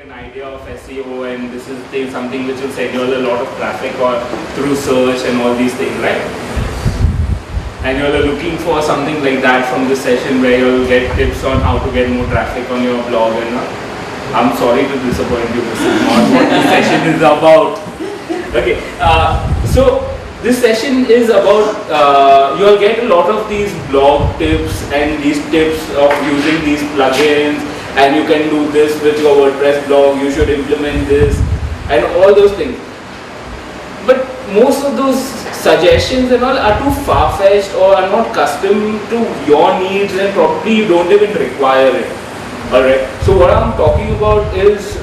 an idea of SEO, and this is something which will send you a lot of traffic or through search and all these things, right? And you're looking for something like that from this session where you'll get tips on how to get more traffic on your blog. And I'm sorry to disappoint you, this is not what this session is about. Okay, so this session is about, you'll get a lot of these blog tips and these tips of using these plugins, and you can do this with your WordPress blog, you should implement this, and all those things. But most of those suggestions and all are too far-fetched or are not custom to your needs, and probably you don't even require it. Alright, so what I'm talking about is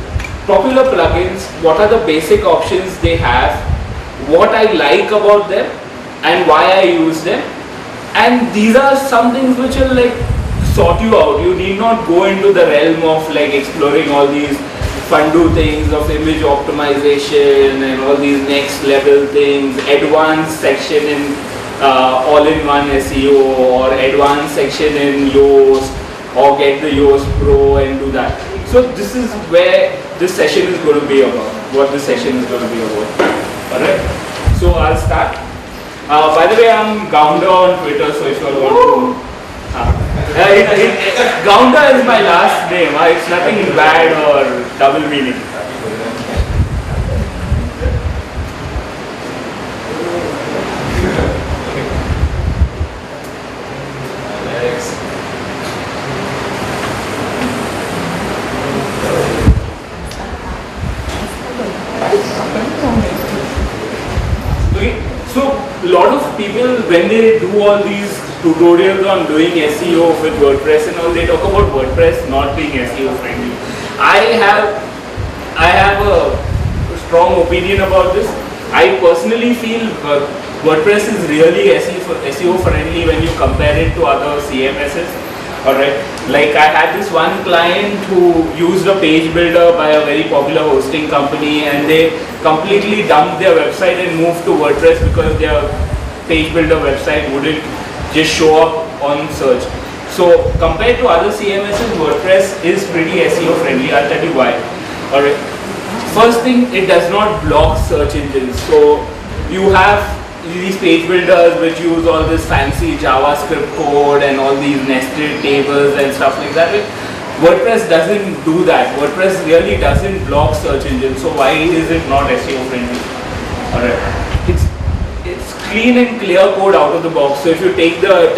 popular plugins, what are the basic options they have, what I like about them and why I use them, and these are some things which will like sort you out. You need not go into the realm of like exploring all these fun-do things of image optimization and all these next level things, advanced section in all-in-one SEO or advanced section in Yoast, or get the Yoast Pro and do that. So this is where this session is going to be about, what this session is going to be about. Alright, so I'll start. By the way, I'm Gounder on Twitter, so if you all want to... Gounder is my last name, it's nothing bad or double meaning. Okay, so a lot of people, when they do all these tutorials on doing SEO with WordPress and all, they talk about WordPress not being SEO friendly. I have a strong opinion about this. I personally feel WordPress is really SEO friendly when you compare it to other CMSs. Alright, like I had this one client who used a page builder by a very popular hosting company, and they completely dumped their website and moved to WordPress because their page builder website wouldn't just show up on search. So compared to other CMSs, WordPress is pretty SEO friendly. I'll tell you why. Alright, first thing, it does not block search engines. So you have these page builders which use all this fancy JavaScript code and all these nested tables and stuff like that. WordPress doesn't do that. WordPress really doesn't block search engines. So why is it not SEO friendly? Alright, it's clean and clear code out of the box. So if you take the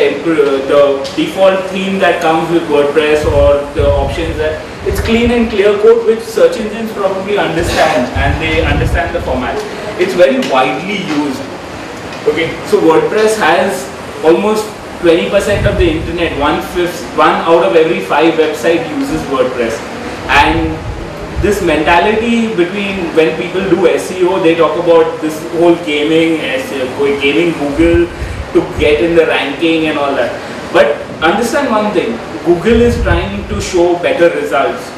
default theme that comes with WordPress or the options, that it's clean and clear code which search engines probably understand, and they understand the format. It's very widely used. Okay, so WordPress has almost 20% of the internet, one out of every 5 websites uses WordPress. And this mentality between when people do SEO, they talk about this whole gaming Google to get in the ranking and all that. But understand one thing, Google is trying to show better results.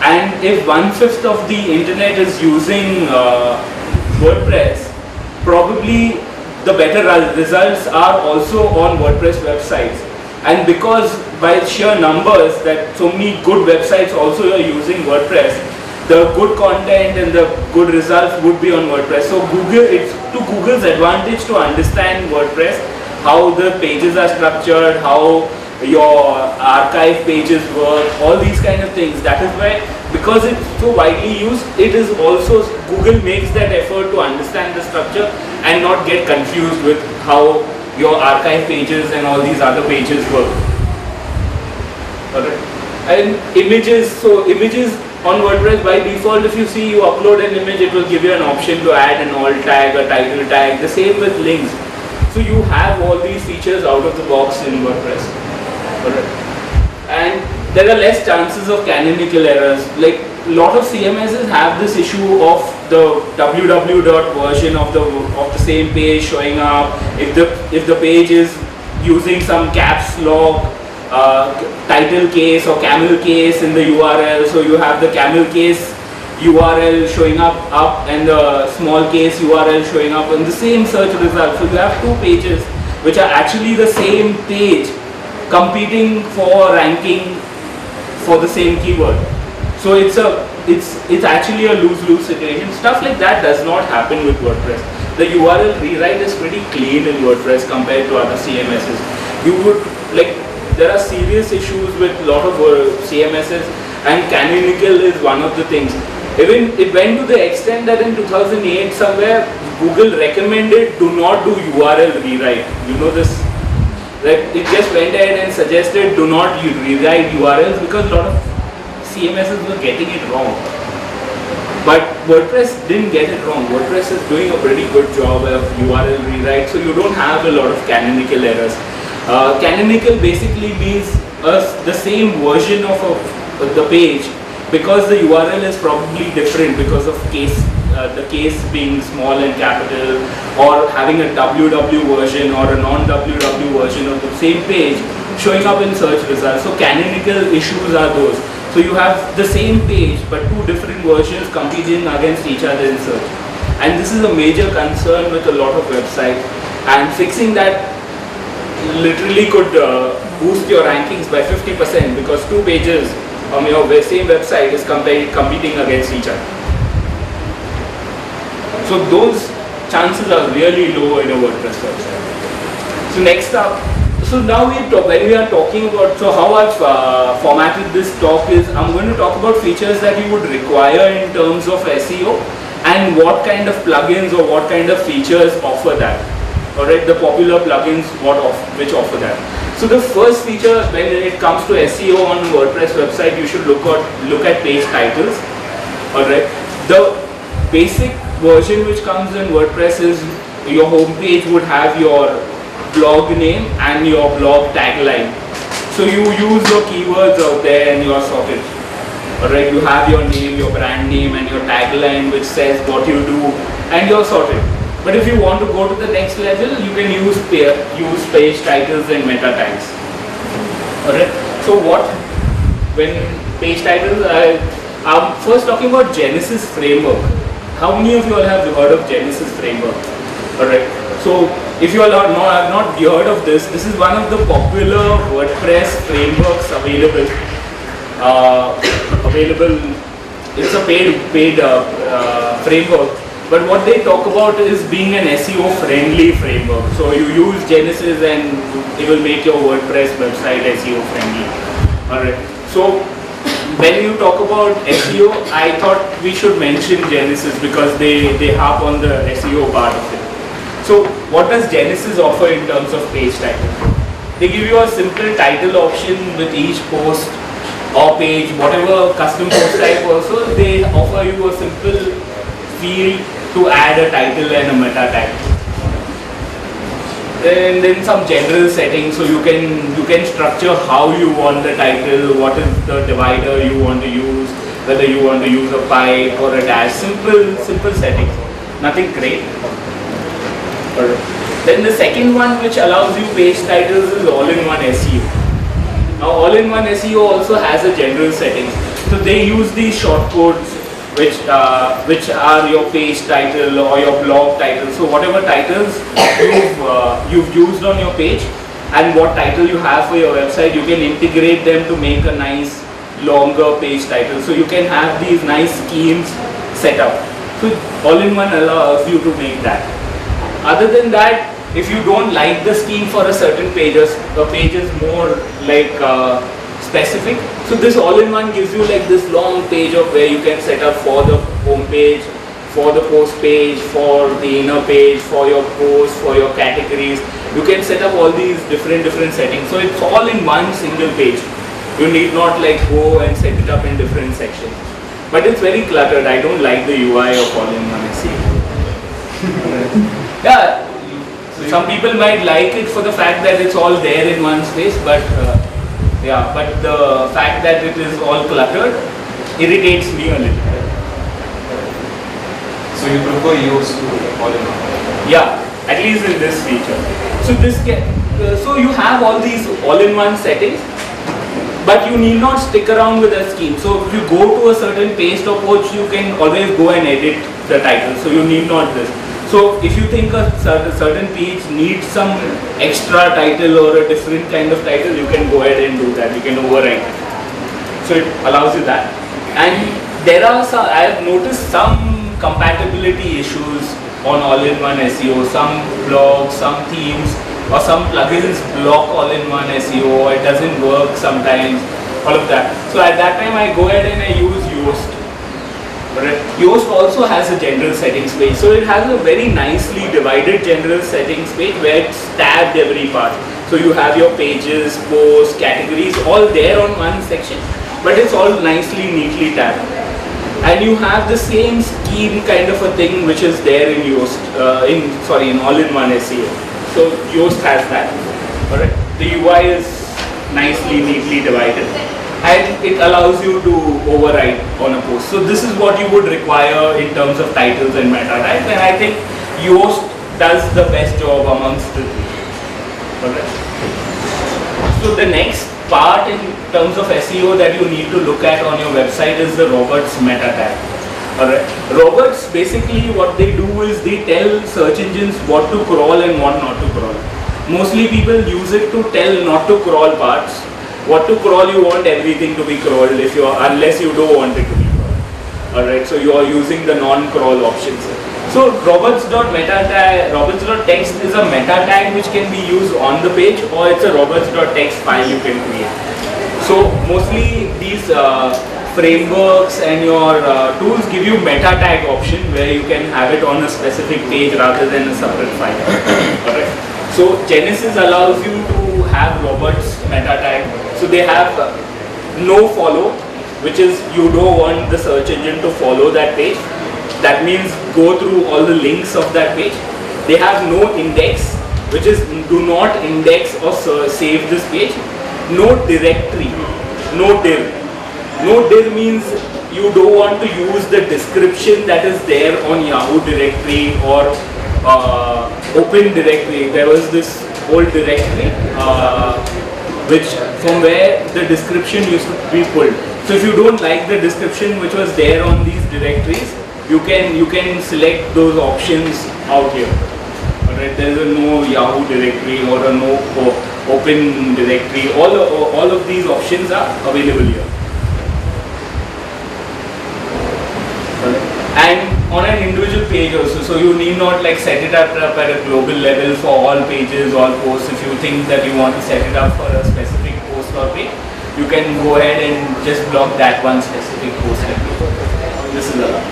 And if 1/5 of the internet is using WordPress, probably the better results are also on WordPress websites. And because by sheer numbers that so many good websites also are using WordPress, the good content and the good results would be on WordPress. So it's to Google's advantage to understand WordPress, how the pages are structured, how your archive pages work, all these kind of things. That is why, because it's so widely used, it is also, Google makes that effort to understand the structure and not get confused with how your archive pages and all these other pages work. Alright. And images, so images on WordPress by default, if you see you upload an image, it will give you an option to add an alt tag, a title tag, the same with links. So you have all these features out of the box in WordPress. Alright. And there are less chances of canonical errors. Like a lot of CMSs have this issue of the www version of the same page showing up. If the page is using some caps lock, title case or camel case in the URL, so you have the camel case URL showing up and the small case URL showing up in the same search result. So you have two pages which are actually the same page competing for ranking for the same keyword. So it's it's actually a lose-lose situation. Stuff like that does not happen with WordPress. The URL rewrite is pretty clean in WordPress compared to other CMSs. You would like, there are serious issues with a lot of CMSs, and canonical is one of the things. Even it went to the extent that in 2008 somewhere Google recommended do not do URL rewrite. You know this? Like it just went ahead and suggested do not rewrite URLs because a lot of CMSs were getting it wrong. But WordPress didn't get it wrong. WordPress is doing a pretty good job of URL rewrite, so you don't have a lot of canonical errors. Canonical basically means the same version of the page, because the URL is probably different because of the case being small and capital, or having a WW version or a non-WW version of the same page showing up in search results. So canonical issues are those. So you have the same page but two different versions competing against each other in search. And this is a major concern with a lot of websites, and fixing that literally could boost your rankings by 50% because two pages on your same website is competing against each other. So those chances are really low in a WordPress website. So next up, so now when we are talking about, so how I've formatted this talk is, I'm going to talk about features that you would require in terms of SEO and what kind of plugins or what kind of features offer that. Alright, the popular plugins which offer that. So the first feature when it comes to SEO on WordPress website, you should look at page titles. Alright, the basic version which comes in WordPress is your home page would have your blog name and your blog tagline. So you use your keywords out there and you're sorted. Alright, you have your name, your brand name and your tagline which says what you do, and you're sorted. But if you want to go to the next level, you can use page titles and meta tags. Alright. So when page titles, I'm first talking about Genesis framework. How many of you all have heard of Genesis framework? Alright. So if you all have not heard of this is one of the popular WordPress frameworks available. It's a paid framework. But what they talk about is being an SEO friendly framework. So you use Genesis and it will make your WordPress website SEO friendly. Alright. So when you talk about SEO, I thought we should mention Genesis because they harp on the SEO part of it. So what does Genesis offer in terms of page title? They give you a simple title option with each post or page, whatever custom post type also, they offer you a simple field to add a title and a meta tag. And then some general settings, so you can structure how you want the title, what is the divider you want to use, whether you want to use a pipe or a dash. Simple settings, nothing great. Then the second one which allows you page titles is all-in-one SEO. Now all-in-one SEO also has a general settings. So they use these shortcodes which are your page title or your blog title. So whatever titles you've used on your page and what title you have for your website, you can integrate them to make a nice longer page title. So you can have these nice schemes set up. So all-in-one allows you to make that. Other than that, if you don't like the scheme for a certain page, a page is more like specific. So this all-in-one gives you like this long page of where you can set up for the home page, for the post page, for the inner page, for your posts, for your categories. You can set up all these different settings. So it's all in one single page. You need not like go and set it up in different sections. But it's very cluttered. I don't like the UI of all-in-one SEO. Yeah, some people might like it for the fact that it's all there in one space, but but the fact that it is all cluttered irritates me a little. So you prefer yours to all-in-one? Yeah, at least in this feature. So so you have all these all-in-one settings, but you need not stick around with a scheme. So if you go to a certain page or post, you can always go and edit the title. So you need not this. So if you think a certain page needs some extra title or a different kind of title, you can go ahead and do that. You can overwrite it. So it allows you that. And there are some, I have noticed some compatibility issues on all-in-one SEO. Some blogs, some themes, or some plugins block all-in-one SEO. It doesn't work sometimes. All of that. So at that time, I go ahead and I use Yoast. Yoast also has a general settings page. So it has a very nicely divided general settings page where it's tabbed every part. So you have your pages, posts, categories all there on one section, but it's all nicely, neatly tabbed. And you have the same scheme kind of a thing which is there in Yoast, in all-in-one SEO. So Yoast has that. Alright. The UI is nicely, neatly divided, and it allows you to override on a post. So this is what you would require in terms of titles and meta tags, and I think Yoast does the best job amongst the three. Alright. So the next part in terms of SEO that you need to look at on your website is the Roberts meta tag. Alright. Roberts, basically what they do is they tell search engines what to crawl and what not to crawl. Mostly people use it to tell not to crawl parts. What to crawl, you want everything to be crawled unless you don't want it to be crawled. Alright, so you are using the non-crawl options. So roberts.text is a meta tag which can be used on the page, or it's a roberts.text file you can create. So mostly these frameworks and your tools give you meta tag option where you can have it on a specific page rather than a separate file. Alright. So Genesis allows you to have Roberts meta tag. So they have no follow, which is you don't want the search engine to follow that page. That means go through all the links of that page. They have no index, which is do not index or save this page. No directory, no dir. No dir means you don't want to use the description that is there on Yahoo directory or open directory. There was this old directory which from where the description used to be pulled. So if you don't like the description which was there on these directories, you can select those options out here. Alright, there is a no Yahoo directory or a no open directory. All of these options are available here. And on an individual page also, so you need not like set it up at a global level for all pages, all posts. If you think that you want to set it up for a specific post or page, you can go ahead and just block that one specific post. This is allowed.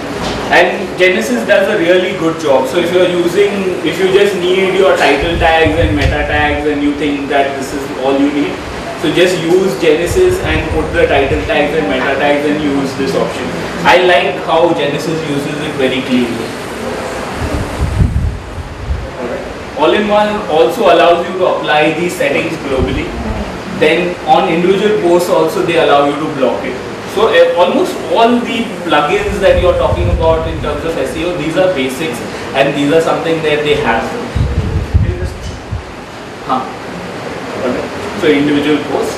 And Genesis does a really good job. So if you just need your title tags and meta tags and you think that this is all you need, so just use Genesis and put the title tags and meta tags and use this option. I like how Genesis uses it very cleanly. All-in-one also allows you to apply these settings globally. Then on individual posts also they allow you to block it. So almost all the plugins that you are talking about in terms of SEO, these are basics and these are something that they have. So individual posts.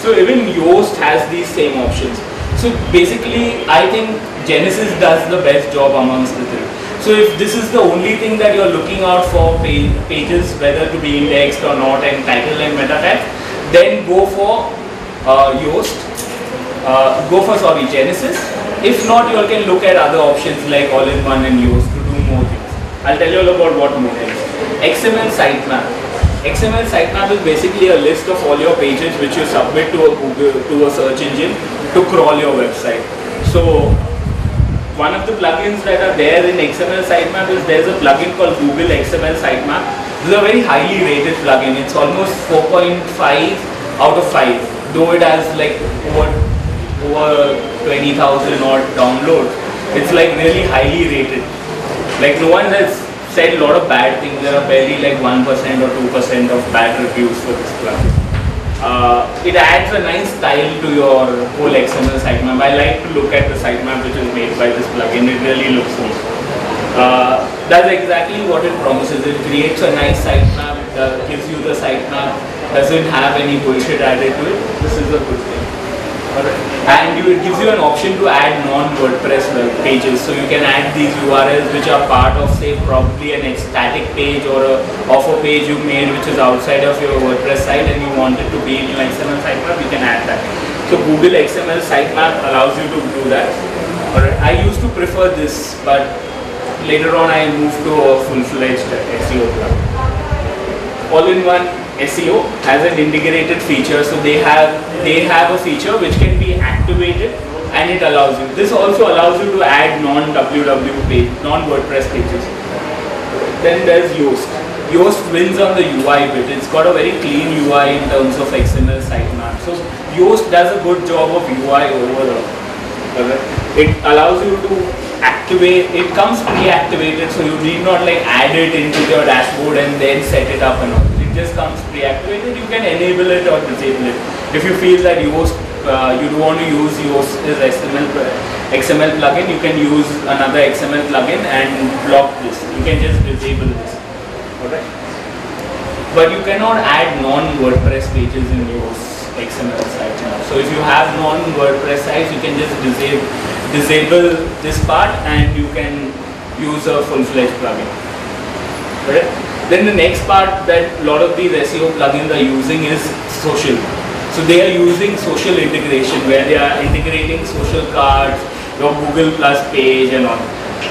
So even Yoast has these same options. So basically I think Genesis does the best job amongst the three. So if this is the only thing that you're looking out for pages, whether to be indexed or not, and title and meta tags, then go for Yoast, Genesis. If not, you can look at other options like all-in-one and Yoast to do more things. I'll tell you all about what more things. XML sitemap. XML sitemap is basically a list of all your pages which you submit to a search engine to crawl your website. So one of the plugins that are there in XML sitemap is there's a plugin called Google XML sitemap. This is a very highly rated plugin. It's almost 4.5 out of 5, though it has like over 20,000 odd downloads. It's like really highly rated. Like no one has said a lot of bad things. There are barely like 1% or 2% of bad reviews for this plugin. It adds a nice style to your whole XML sitemap. I like to look at the sitemap which is made by this plugin. It really looks neat. That's exactly what it promises. It creates a nice sitemap, gives you the sitemap, doesn't have any bullshit added to it. This is a good thing. And it gives you an option to add non-WordPress pages. So you can add these URLs which are part of, say, probably an static page or a offer page you made which is outside of your WordPress site and you want it to be in your XML sitemap, you can add that. So Google XML sitemap allows you to do that. Alright, I used to prefer this, but later on I moved to a full-fledged SEO plugin. All-in-one SEO has an integrated feature, so they have a feature which can be activated and it allows you. This also allows you to add non-WW page, non-WordPress pages. Then there's Yoast. Yoast wins on the UI bit. It's got a very clean UI in terms of XML sitemap. So Yoast does a good job of UI overall. It allows you to activate, it comes pre-activated, so you need not like add it into your dashboard and then set it up and all. It just comes pre-activated. You can enable it or disable it. If you feel that Yoast, you don't want to use Yoast as XML plugin, you can use another XML plugin and block this. You can just disable this. Alright. But you cannot add non-WordPress pages in Yoast XML site now. So if you have non-WordPress sites, you can just disable this part and you can use a full-fledged plugin. Correct? Then the next part that a lot of these SEO plugins are using is social. So they are using social integration where they are integrating social cards, your Google Plus page and all.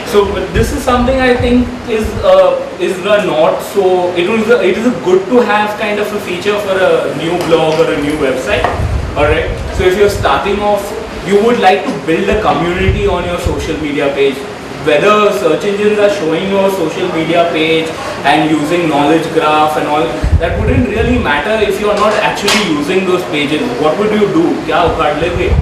So this is something I think is the not so, it is a good to have kind of a feature for a new blog or a new website. Alright. So if you're starting off, you would like to build a community on your social media page. Whether search engines are showing your social media page and using knowledge graph and all, that wouldn't really matter if you're not actually using those pages. What would you do? Kya ukad lege?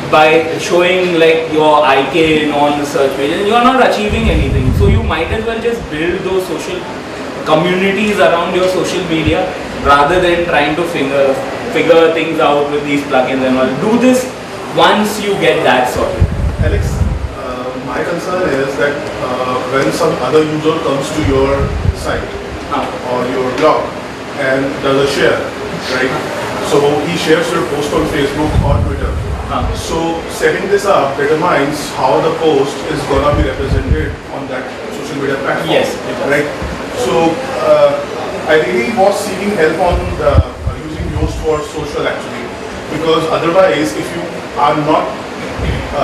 By showing like your IK on the search page, and you are not achieving anything. So you might as well just build those social communities around your social media rather than trying to figure things out with these plugins and all. Do this once you get that sorted. Alex, my concern is that when some other user comes to your site or your blog and does a share, right? So he shares your post on Facebook or Twitter. So setting this up determines how the post is gonna be represented on that social media platform. Yes. Right. So I really was seeking help on using Yoast for social actually, because otherwise, if you are not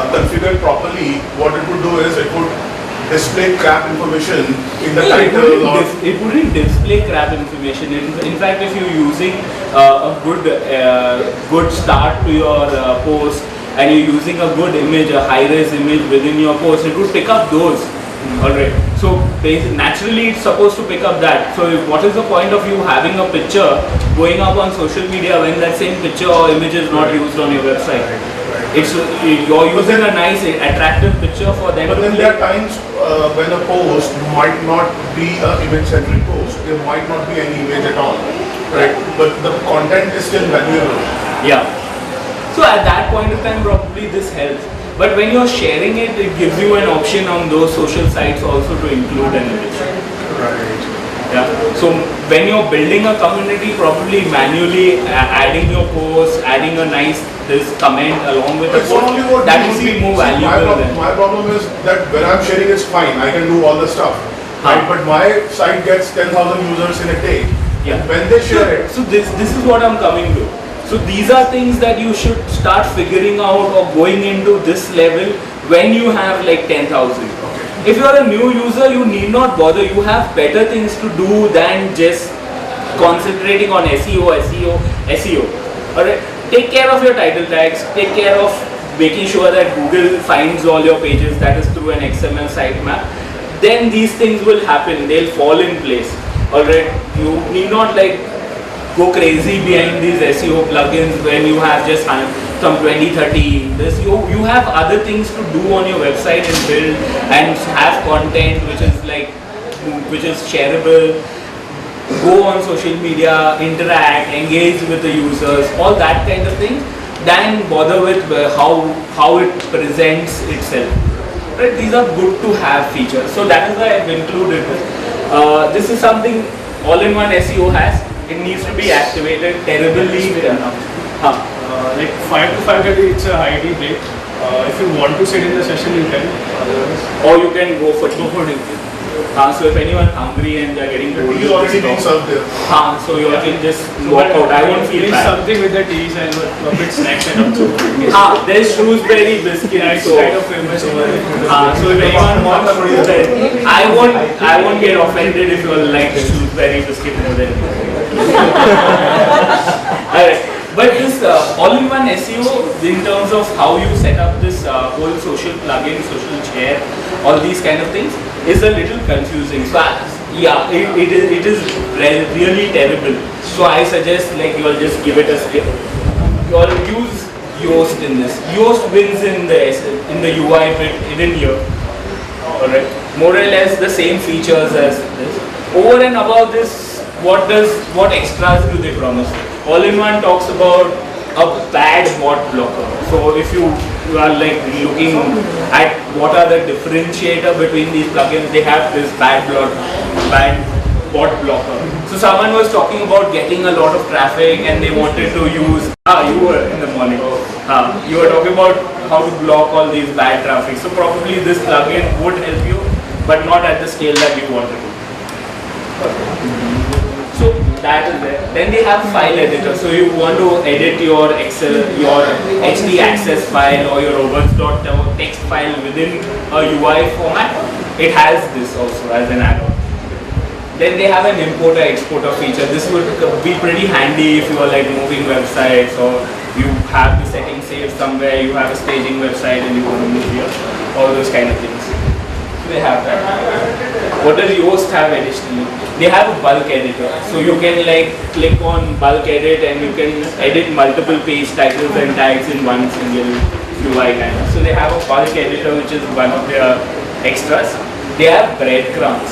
configured properly, what it would do is it would display crap information in the title. It wouldn't display crap information. In fact, if you're using a good start to your post and you're using a good image, a high-res image within your post, it would pick up those. Alright. So naturally, it's supposed to pick up that. So what is the point of you having a picture going up on social media when that same picture or image is not used on your website? You're using a nice, attractive picture for them. But then there are times when a post might not be an image-centric post. There might not be any image at all, right? But the content is still valuable. Yeah. So at that point of time, probably this helps. But when you're sharing it, it gives you an option on those social sites also to include an image. Right. Yeah. So when you're building a community, probably manually adding your post, adding a nice comment along with the post, that would be more valuable. My problem is that when I'm sharing it's fine, I can do all the stuff. Right? But my site gets 10,000 users in a day. Yeah. When they share it. So this is what I'm coming to. So these are things that you should start figuring out or going into this level when you have like 10,000. If you are a new user, you need not bother. You have better things to do than just concentrating on SEO. Alright, take care of your title tags. Take care of making sure that Google finds all your pages. That is through an XML sitemap. Then these things will happen. They'll fall in place. Alright, you need not like go crazy behind these SEO plugins when you have just some 20-30. You have other things to do on your website and build and have content which is shareable. Go on social media, interact, engage with the users, all that kind of thing. Then bother with how it presents itself. Right? These are good to have features. So that is why I've included this. This is something all-in-one SEO has. It needs to be activated terribly. Like 5 to 5:30, it's a high tea break. If you want to sit in the session, you can. Or you can go for tea. So if anyone hungry and they're getting bored, Tea already being served there. so you can just walk out. I won't feel bad. Something with the teas and a bit snacks and also. There's Shrewsbury biscuit. It's kind of famous over there. So if anyone wants Shrewsbury, I won't get offended if you like the Shrewsbury biscuit more than me. Alright. But this all-in-one SEO, in terms of how you set up this whole social plugin, social share, all these kind of things, is a little confusing. So yeah, it is really terrible. So I suggest like you all just give it a skip. You all use Yoast in this. Yoast wins in the UI bit even here. Alright, more or less the same features as this. Over and above this, what extras do they promise? All-in-one talks about a bad bot blocker. So if you are like looking at what are the differentiator between these plugins, they have this bad bot blocker. So someone was talking about getting a lot of traffic and they wanted to use, you were in the morning, you were talking about how to block all these bad traffic. So probably this plugin would help you, but not at the scale that you wanted to. So that is there. Then they have file editor. So you want to edit your Excel, your HD access file or your robots.text file within a UI format. It has this also as an add-on. Then they have an importer-exporter feature. This would be pretty handy if you are like moving websites or you have the settings saved somewhere, you have a staging website and you want to move here, all those kind of things. They have that. What does Yoast have additionally? They have a bulk editor. So you can like click on bulk edit and you can edit multiple page titles and tags in one single UI kind of. So they have a bulk editor which is one of their extras. They have breadcrumbs.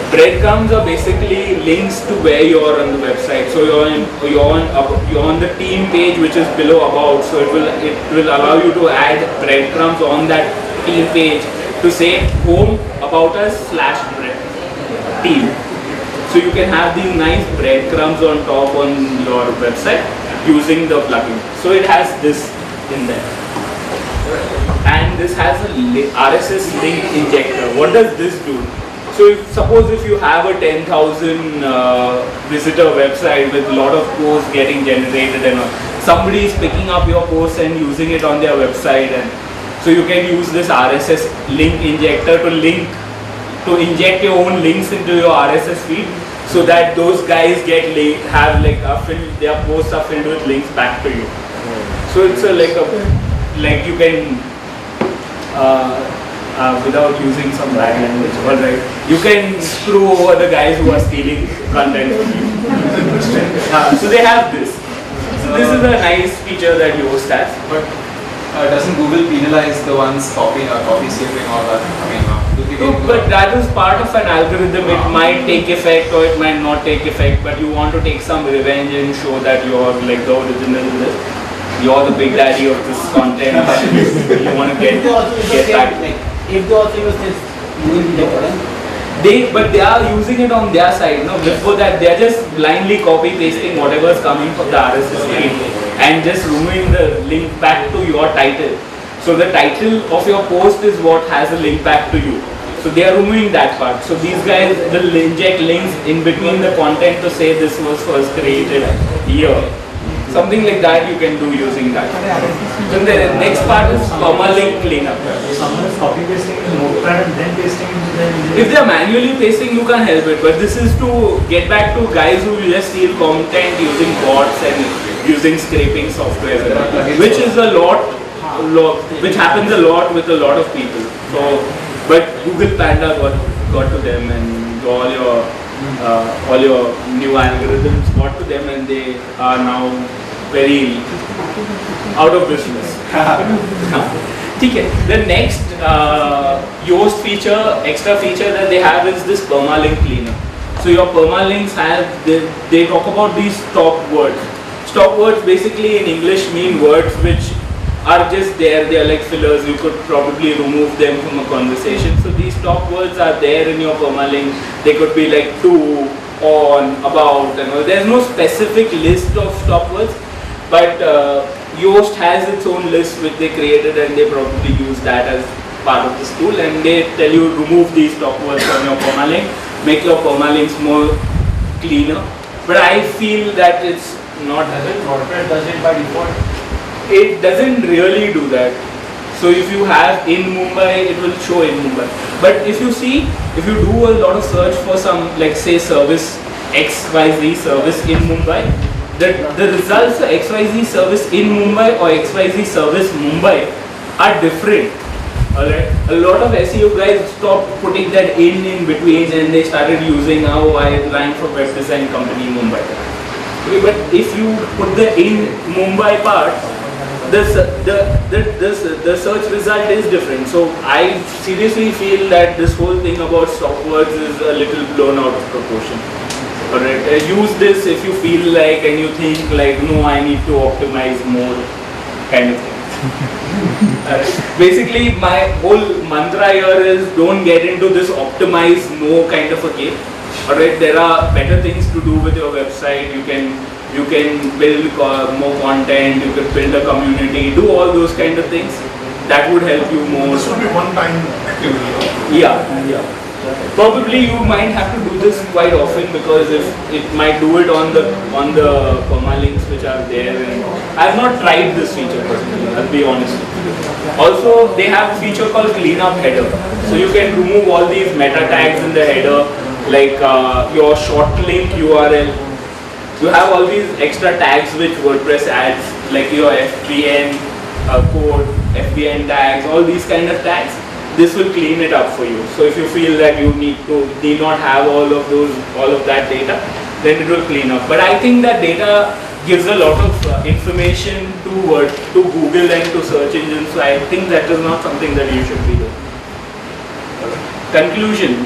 Breadcrumbs are basically links to where you are on the website. So you're on the team page which is below about. So it will allow you to add breadcrumbs on that team page to say home about us / team. So you can have these nice breadcrumbs on top on your website using the plugin. So it has this in there. And this has a RSS link injector. What does this do? So suppose if you have a 10,000 visitor website with a lot of posts getting generated and somebody is picking up your posts and using it on their website, and so you can use this RSS link injector to inject your own links into your RSS feed, so that those guys have their posts are filled with links back to you. So it's like you can without using some bad language, alright, you can screw over the guys who are stealing content from you. So they have this. So this is a nice feature that Yoast has. But doesn't Google penalize the ones copy skipping all that? I mean, but that is part of an algorithm. It might take effect or it might not take effect, but you want to take some revenge and show that you're like the original in this. You're the big daddy of this content and you want to get back. If they also use this, you will be the But they are using it on their side. No, before that they are just blindly copy pasting whatever is coming from the RSS feed and just removing the link back to your title. So the title of your post is what has a link back to you. So they are removing that part. So these guys will inject links in between the content to say this was first created here. Something like that you can do using that. So the next part is permalink cleanup. Someone is copy pasting in Notepad and then pasting it. If they are manually pasting, you can't help it. But this is to get back to guys who just steal content using bots and using scraping software, which is which happens a lot with a lot of people. So, but Google Panda got to them and all your new algorithms got to them and they are now very out of business. Okay. The next Yoast extra feature that they have is this permalink cleaner. So your permalinks they talk about these stop words. Stop words basically in English mean words which are just there. They are like fillers. You could probably remove them from a conversation. So these stop words are there in your permalink. They could be like to, on, about, and all. There's no specific list of stop words, but Yoast has its own list which they created, and they probably use that as part of this tool, and they tell you remove these top words from your permalink, make your permalinks more cleaner. But I feel that it's not. WordPress does it by default. It doesn't really do that. So if you have in Mumbai, it will show in Mumbai. But if you see, if you do a lot of search for some, like say service XYZ service in Mumbai, the results for XYZ service in Mumbai or XYZ service Mumbai are different. Alright, a lot of SEO guys stopped putting that in between, and they started using how I rank for web design company Mumbai. Okay, but if you put the in Mumbai part, the search result is different. So I seriously feel that this whole thing about stop words is a little blown out of proportion. Alright, use this if you feel like and you think like, no, I need to optimize more, kind of thing. Basically, my whole mantra here is don't get into this optimize no kind of a game. Alright, there are better things to do with your website. You can build more content, you can build a community, do all those kind of things. That would help you more. This would be one-time activity. Yeah. Probably you might have to do this quite often, because if it might do it on the permalinks which are there. And I have not tried this feature personally, I'll be honest. Also, they have a feature called cleanup header. So you can remove all these meta tags in the header, like your short link URL. You have all these extra tags which WordPress adds, like your FBN code, FBN tags, all these kind of tags. This will clean it up for you. So if you feel that you need not have all of that data, then it will clean up. But I think that data gives a lot of information to Google and to search engines. So I think that is not something that you should be doing. Conclusion.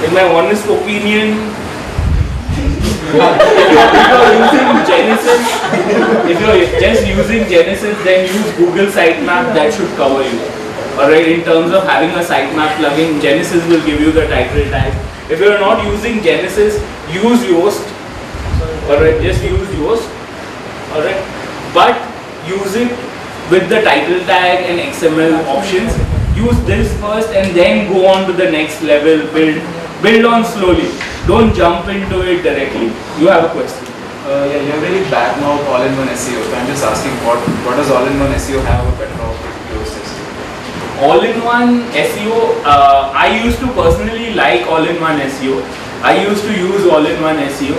In my honest opinion, if you're just using Genesis, then use Google Sitemap. That should cover you. Alright, in terms of having a sitemap plugin, Genesis will give you the title tag. If you are not using Genesis, use Yoast. Alright, just use Yoast. Alright, but use it with the title tag and XML options. Use this first and then go on to the next level. Build on slowly. Don't jump into it directly. You have a question. Yeah, you're really badmouth all-in-one SEO. So I'm just asking, what does all-in-one SEO have a better off with Yoast? All-in-one SEO, I used to personally like all-in-one SEO. I used to use all-in-one SEO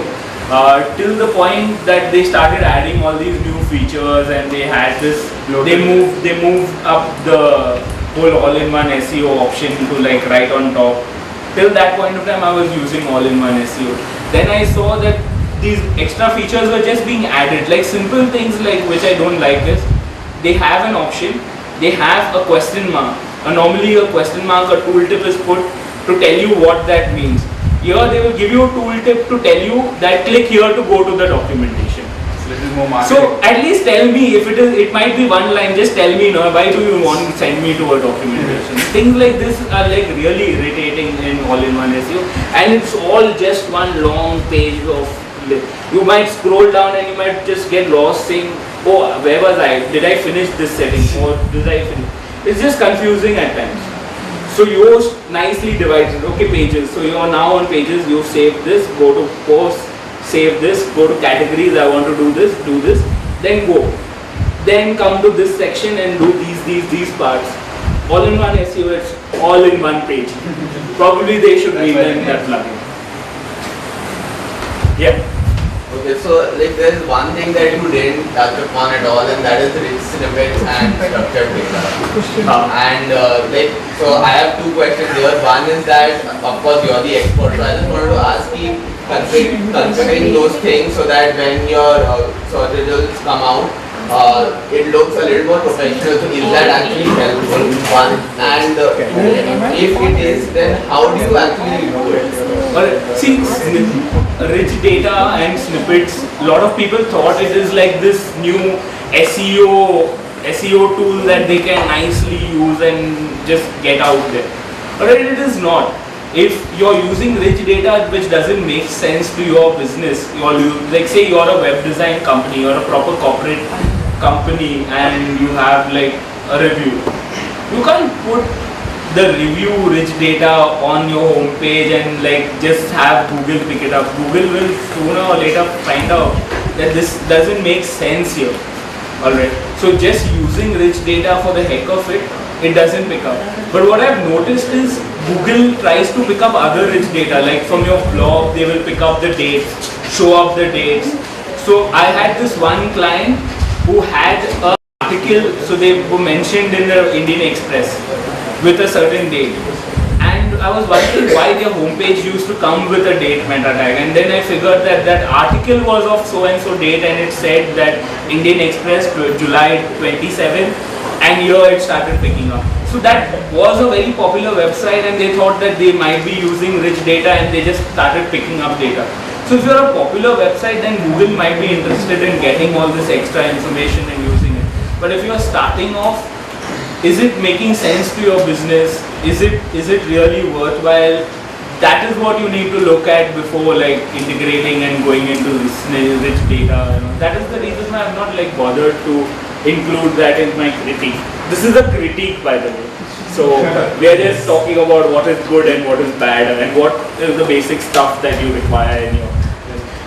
till the point that they started adding all these new features, and they had this. They moved up the whole all-in-one SEO option to like right on top. Till that point of time, I was using all-in-one SEO. Then I saw that these extra features were just being added, like simple things like which I don't like is they have an option. They have a question mark. Normally a question mark or tooltip is put to tell you what that means. Here they will give you a tooltip to tell you that click here to go to the documentation. It's a little more marketing. So at least tell me if it might be one line, just tell me, no, why do you want to send me to a documentation? Things like this are like really irritating in all-in-one SEO, and it's all just one long page of, you might scroll down and you might just get lost saying, oh, where was I? Did I finish this setting? Or did I finish? It's just confusing at times. So Yoast nicely divides it. Okay, pages. So you are now on pages. You save this, go to posts, save this, go to categories. I want to do this, then go. Then come to this section and do these parts. All-in-one SEO, it's all in one page. Probably they should rename that plugin. Yeah. Okay, so like there is one thing that you didn't touch upon at all, and that is rich snippets and structured data. And so I have two questions here. One is that, of course, you're the expert, so I just wanted to ask you, considering those things so that when your search results come out, it looks a little more professional. So is that actually helpful? One, and if it is, then how do you actually do it? See, rich data and snippets, a lot of people thought it is like this new SEO tool that they can nicely use and just get out there. But it is not. if you're using rich data which doesn't make sense to your business, like say you're a web design company or a proper corporate company and you have like a review, you can't put the review rich data on your homepage and like just have Google pick it up. Google will sooner or later find out that this doesn't make sense here. Alright, so just using rich data for the heck of it, it doesn't pick up. But what I've noticed is Google tries to pick up other rich data, like from your blog they will pick up the dates, show up the dates. So I had this one client who had an article, so they were mentioned in the Indian Express with a certain date. And I was wondering why their homepage used to come with a date meta tag, and then I figured that that article was of so and so date and it said that Indian Express July 27, and here it started picking up. So that was a very popular website and they thought that they might be using rich data and they just started picking up data. So if you're a popular website, then Google might be interested in getting all this extra information and using it. But if you're starting off, is it making sense to your business? Is it really worthwhile? That is what you need to look at before like integrating and going into this rich data. You know. That is the reason why I'm not like bothered to include that in my critique. This is a critique, by the way. So we are just talking about what is good and what is bad and what is the basic stuff that you require in your.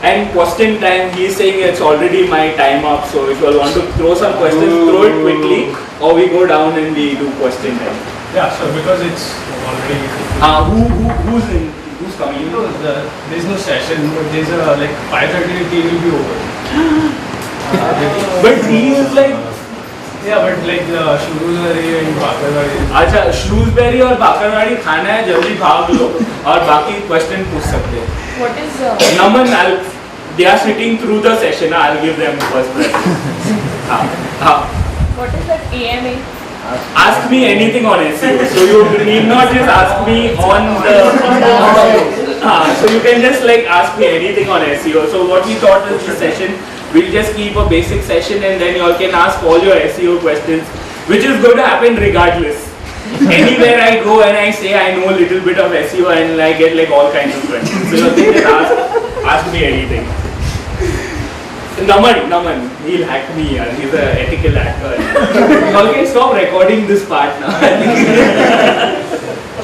And question time, he is saying it's already my time up, so if you all want to throw some questions, throw it quickly, or we go down and we do question time. Yeah, so because it's already... Who's coming? There's no session, but there's a like 5:30 tea will be over. But tea is like... Yeah, but like the Shrewsbury and Bakarwadi. अच्छा, Shrewsbury और बाकरवाड़ी खाना है, जल्दी भाग लो और बाकी question पूछ सकते हैं. What is Naman, they are sitting through the session. I'll give them first preference. what is that AMA? Ask me anything on SEO. So you need not just ask me on the. So you can just like ask me anything on SEO. So what we thought is this session, we'll just keep a basic session and then you all can ask all your SEO questions, which is going to happen regardless. Anywhere I go and I say I know a little bit of SEO and I get like all kinds of questions. So you can just ask me anything. Naman, he'll hack me. He's an ethical hacker. Okay, stop recording this part now.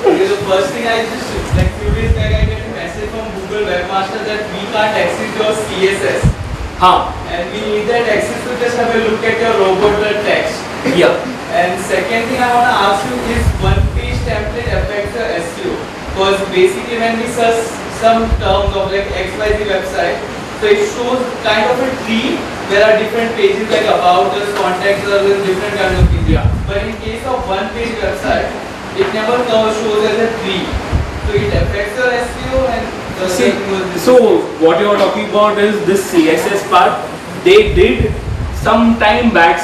Okay, the first thing I just like few days back I get a message from Google Webmaster that we can't access your CSS. And we need that access to just have a look at your robot text. Yeah. And second thing I want to ask you is one page template affects your SEO, because basically when we search some terms of like XYZ website, so it shows kind of a tree. There are different pages like about us, contact us, and different kind of pages. Yeah. But in case of one page website, it never shows as a tree. So it affects your SEO and the so what you are talking about is this CSS part. They did some time back,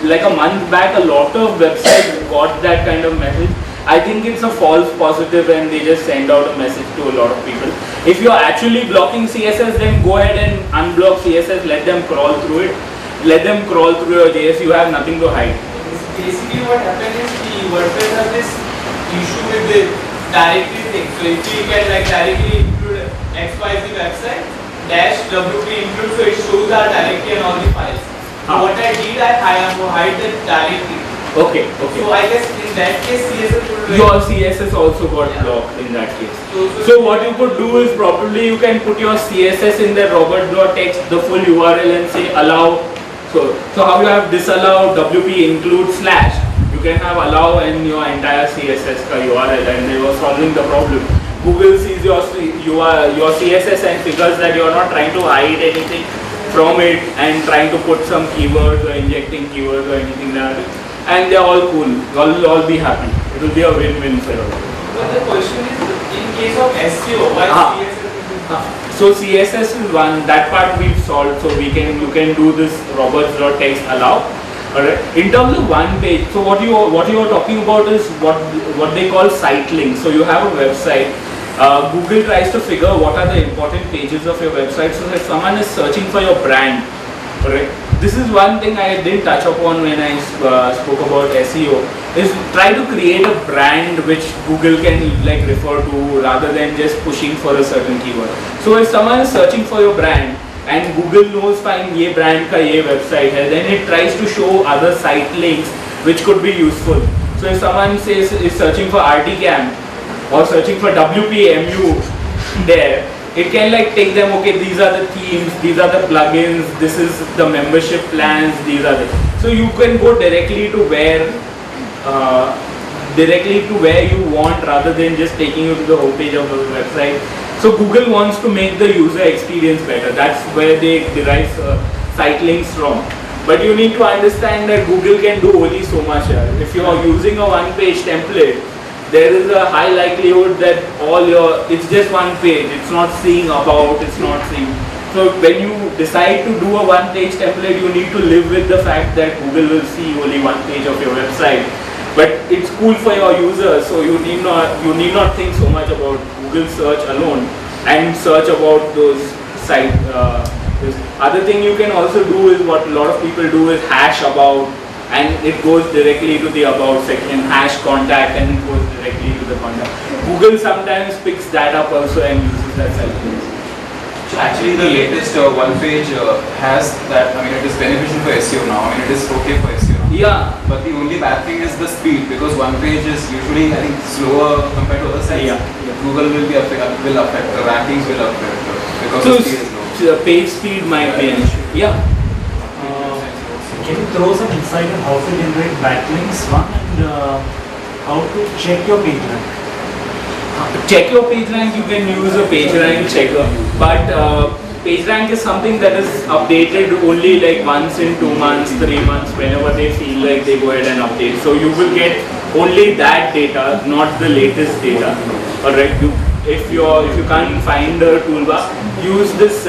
like a month back, a lot of websites got that kind of message. I think it's a false positive and they just send out a message to a lot of people. If you're actually blocking CSS, then go ahead and unblock CSS, let them crawl through it. Let them crawl through your JS, you have nothing to hide. Basically what happened is the WordPress has this issue with the directory thing. So if you can like directly include XYZ website, -wp include, so it shows our directory and all the files. So what I did, I hide the directory. Okay. So I guess in that case CSS would Your CSS also got blocked in that case. So what you could do is probably you can put your CSS in the robot.txt, the full URL and say allow. So how you have disallow wp include / you can have allow in your entire CSS URL and they were solving the problem. Google sees your CSS and figures that you are not trying to hide anything from it and trying to put some keywords or injecting keywords or anything like that. And they're all cool. All be happy. It will be a win-win for all. But the question is, in case of SEO, why CSS? So CSS is one, that part we've solved, so you can do this robots.txt allow. Alright. In terms of one page, so what you are talking about is what they call site links. So you have a website. Google tries to figure what are the important pages of your website. So if someone is searching for your brand, correct? this is one thing I didn't touch upon when I spoke about SEO, is try to create a brand which Google can like refer to rather than just pushing for a certain keyword. So if someone is searching for your brand and Google knows fine ye brand ka ye website hai, then it tries to show other site links which could be useful. So if someone says is searching for RTCam or searching for WPMU there, it can like take them, okay, these are the themes, these are the plugins, this is the membership plans, these are the, so you can go directly to where you want rather than just taking you to the homepage of the website. So Google wants to make the user experience better. That's where they derive site links from. But you need to understand that Google can do only so much. If you are using a one-page template, there is a high likelihood that it's just one page, it's not seeing about, it's not seeing. So when you decide to do a one-page template, you need to live with the fact that Google will see only one page of your website. But it's cool for your users, so you need not think so much about Google search alone and search about those sites. This other thing you can also do is what a lot of people do is hash about, and it goes directly to the about section, hash contact, and it goes directly to the contact. Google sometimes picks that up also and uses that site. So actually the latest one page has that, I mean it is beneficial for SEO now, I mean it is okay for SEO now. Yeah. But the only bad thing is the speed, because one page is usually I think slower compared to other sites. Yeah. Google will affect, the rankings will affect because So the speed is low. the page speed might be an issue. Yeah. Can you throw some insight on how to generate backlinks, one, and how to check your page rank? Check your page rank, you can use a page rank checker, but page rank is something that is updated only like once in 2 months, 3 months, whenever they feel like they go ahead and update. So you will get only that data, not the latest data. Alright, if you can't find the toolbar, use this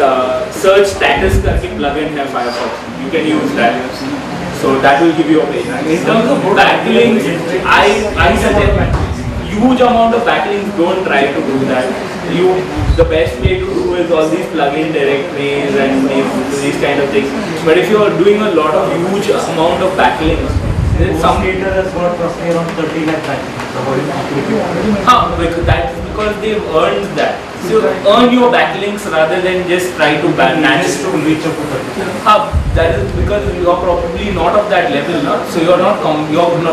search status plugin in Firefox. You can use that. So that will give you a page rank. In terms of backlinks, I suggest huge amount of backlinks, don't try to do that. The best way to do is all these plugin directories and these kind of things. But if you are doing a lot of huge amount of backlinks, Some data has got roughly around 30 lakh backlinks. That's because they've earned that. So earn your backlinks rather than just try to manage to reach up to 30. That is because you are probably not of that level, no? So you're not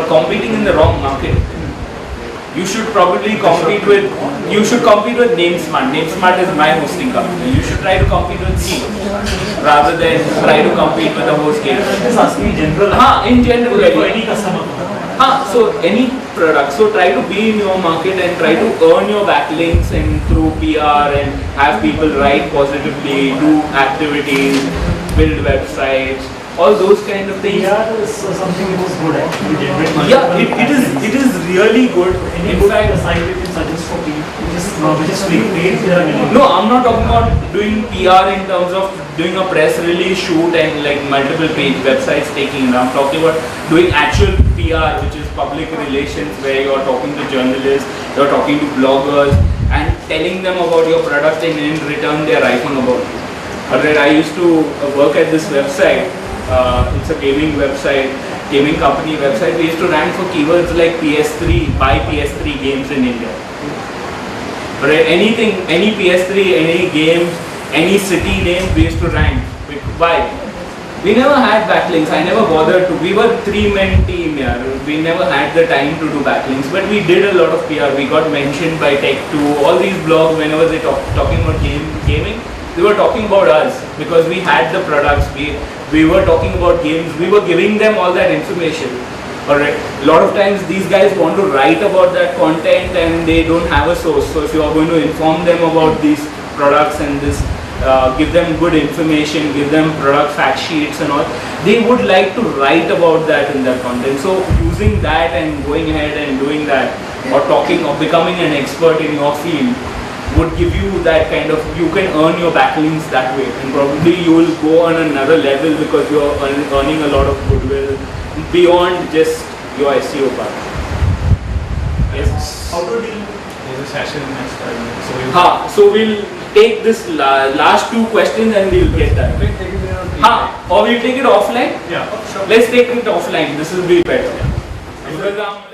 competing in the wrong market. You should probably compete with NameSmart. NameSmart is my hosting company. You should try to compete with me rather than try to compete with a host game. Just asking in general. In general. For any customer. So any product. So try to be in your market and try to earn your backlinks and through PR and have people write positively, do activities, build websites. All those kind of things. PR is something which is good actually. Yeah, it is really good. Any In good fact, site you can suggest for people, which is free. no, I'm not talking about doing PR in terms of doing a press release shoot and like multiple page websites taking. I'm talking about doing actual PR, which is public relations, where you're talking to journalists, you're talking to bloggers, and telling them about your product, and in return they're writing about you. Alright, I used to work at this website. It's a gaming website, gaming company website. We used to rank for keywords like PS3, buy PS3 games in India. Right? Anything, any PS3, any games, any city name, we used to rank. Why? We never had backlinks. I never bothered to. We were 3-man team here. We never had the time to do backlinks, but we did a lot of PR. We got mentioned by Tech2, all these blogs. Whenever they talking about gaming, they were talking about us because we had the products. We were talking about games. We were giving them all that information. Alright. A lot of times these guys want to write about that content and they don't have a source. So if you are going to inform them about these products and this, give them good information, give them product fact sheets and all, they would like to write about that in their content. So using that and going ahead and doing that, or talking or becoming an expert in your field, would give you that kind of, you can earn your backlinks that way, and probably you will go on another level because you are earning a lot of goodwill beyond just your SEO part. Yes. How to deal? There's a session next time. So we'll take this last two questions and we'll get done. We'll take it around 3 Or we'll take it offline? Yeah, sure. Let's take it offline. This will be better. Because